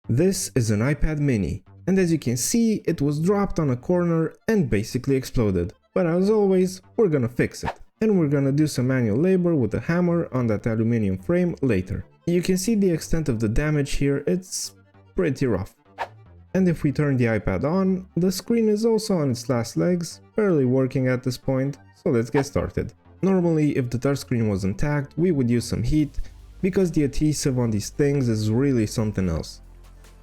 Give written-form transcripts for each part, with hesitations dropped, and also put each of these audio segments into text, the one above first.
This is an iPad mini, and as you can see, it was dropped on a corner and basically exploded. But as always, we're gonna fix it. And we're gonna do some manual labor with a hammer on that aluminum frame later. You can see the extent of the damage here, it's pretty rough. And if we turn the iPad on, the screen is also on its last legs, barely working at this point, so let's get started. Normally, if the touchscreen was intact, we would use some heat, because the adhesive on these things is really something else.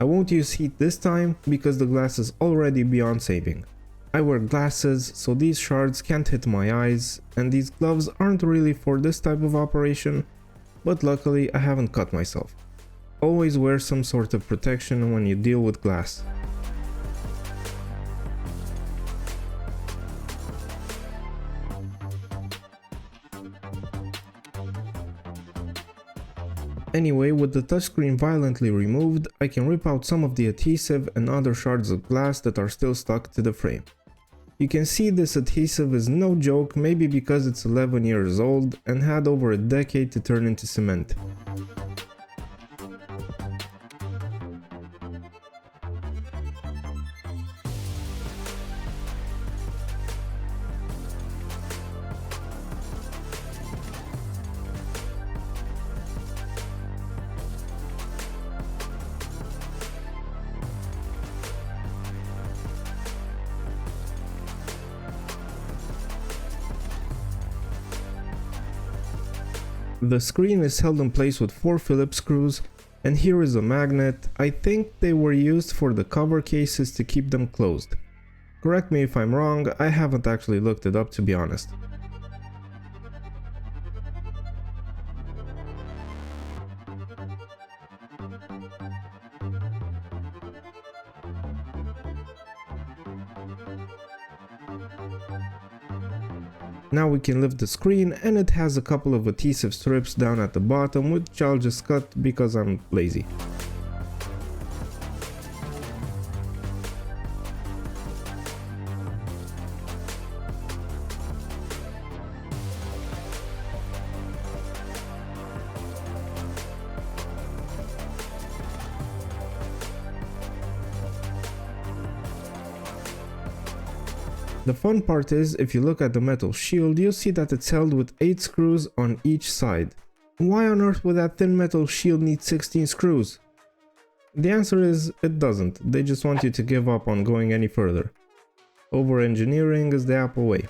I won't use heat this time, because the glass is already beyond saving. I wear glasses, so these shards can't hit my eyes, and these gloves aren't really for this type of operation, but luckily I haven't cut myself. Always wear some sort of protection when you deal with glass. Anyway, with the touchscreen violently removed, I can rip out some of the adhesive and other shards of glass that are still stuck to the frame. You can see this adhesive is no joke, maybe because it's 11 years old and had over a decade to turn into cement. The screen is held in place with 4 Phillips screws, and here is a magnet. I think they were used for the cover cases to keep them closed. Correct me if I'm wrong, I haven't actually looked it up to be honest. Now we can lift the screen, and it has a couple of adhesive strips down at the bottom, which I'll just cut because I'm lazy. The fun part is, if you look at the metal shield, you'll see that it's held with 8 screws on each side. Why on earth would that thin metal shield need 16 screws? The answer is, it doesn't. They just want you to give up on going any further. Over-engineering is the Apple way.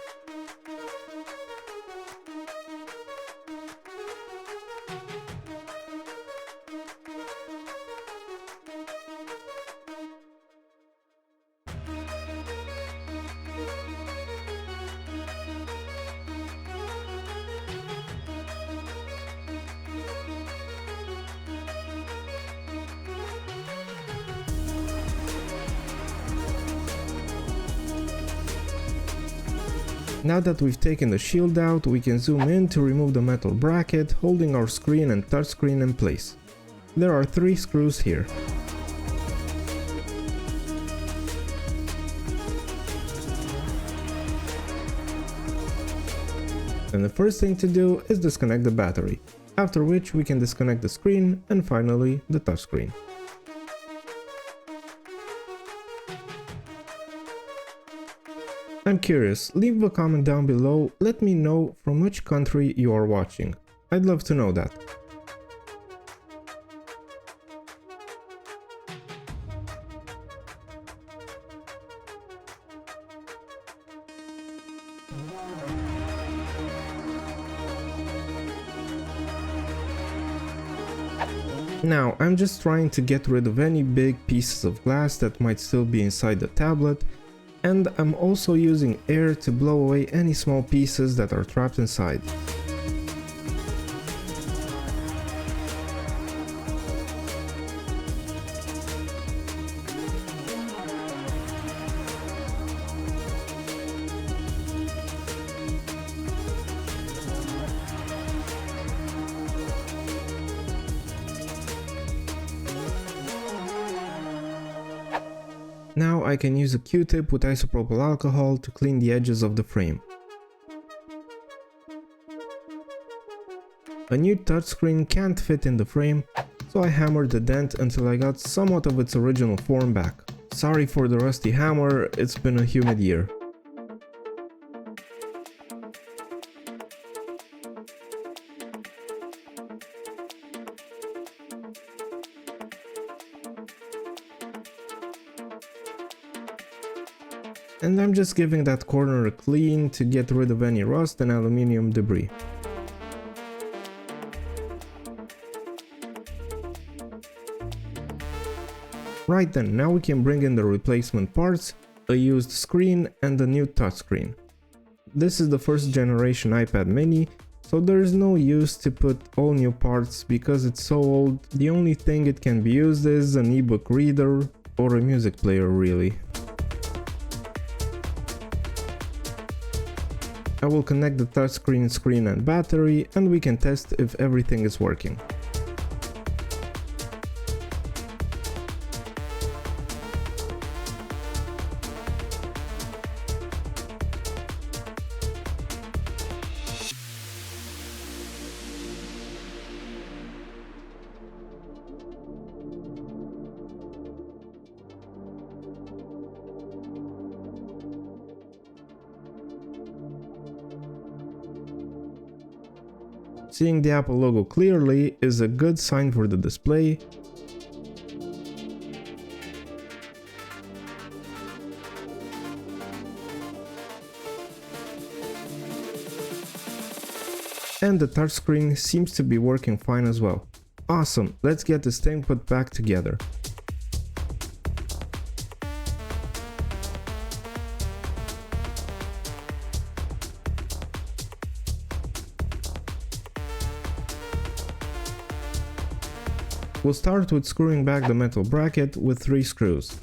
Now that we've taken the shield out, we can zoom in to remove the metal bracket holding our screen and touchscreen in place. There are 3 screws here. And the first thing to do is disconnect the battery, after which we can disconnect the screen and finally the touchscreen. I'm curious, leave a comment down below, let me know from which country you are watching. I'd love to know that. Now, I'm just trying to get rid of any big pieces of glass that might still be inside the tablet, and I'm also using air to blow away any small pieces that are trapped inside. Now I can use a Q-tip with isopropyl alcohol to clean the edges of the frame. A new touchscreen can't fit in the frame, so I hammered the dent until I got somewhat of its original form back. Sorry for the rusty hammer, it's been a humid year. And I'm just giving that corner a clean to get rid of any rust and aluminium debris. Right then, now we can bring in the replacement parts, a used screen and a new touchscreen. This is the first generation iPad mini, so there is no use to put all new parts because it's so old. The only thing it can be used is an ebook reader or a music player really. I will connect the touchscreen, screen and battery and we can test if everything is working. Seeing the Apple logo clearly is a good sign for the display. And the touchscreen seems to be working fine as well. Awesome, let's get this thing put back together. We'll start with screwing back the metal bracket with 3 screws.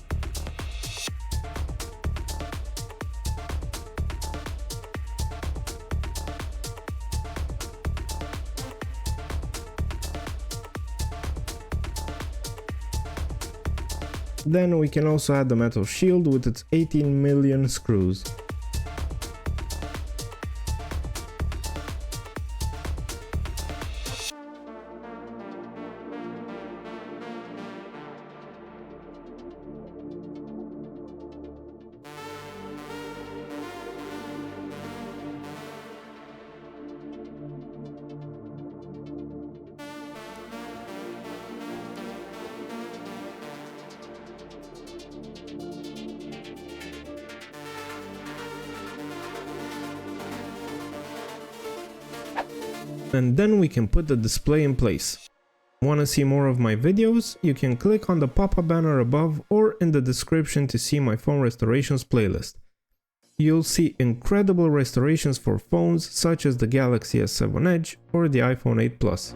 Then we can also add the metal shield with its 18 million screws. And then we can put the display in place. Want to see more of my videos? You can click on the pop-up banner above or in the description to see my phone restorations playlist. You'll see incredible restorations for phones such as the Galaxy S7 Edge or the iPhone 8 Plus.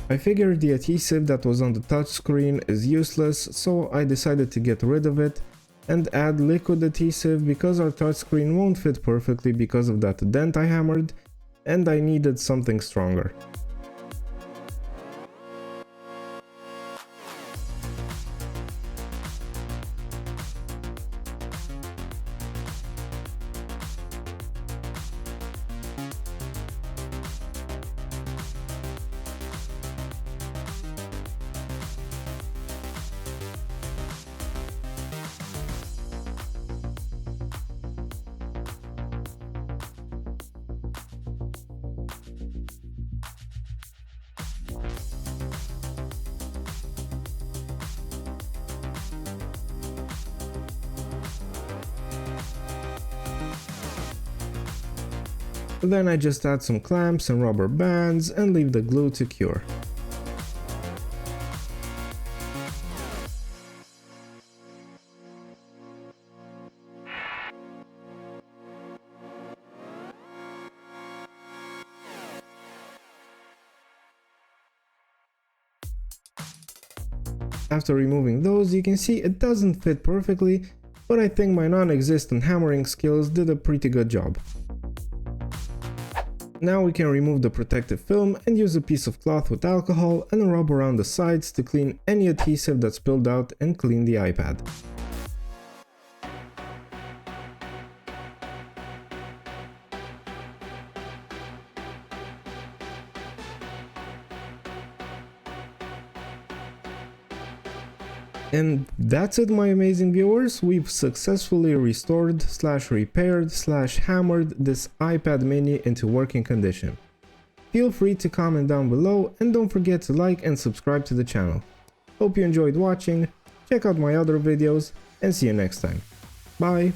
I figured the adhesive that was on the touchscreen is useless, so I decided to get rid of it and add liquid adhesive because our touchscreen won't fit perfectly because of that dent I hammered, and I needed something stronger. Then I just add some clamps and rubber bands and leave the glue to cure. After removing those, you can see it doesn't fit perfectly, but I think my non-existent hammering skills did a pretty good job. Now we can remove the protective film and use a piece of cloth with alcohol and rub around the sides to clean any adhesive that spilled out and clean the iPad. And that's it, my amazing viewers. We've successfully restored / repaired / hammered this iPad mini into working condition. Feel free to comment down below and don't forget to like and subscribe to the channel. Hope you enjoyed watching, check out my other videos and see you next time. Bye!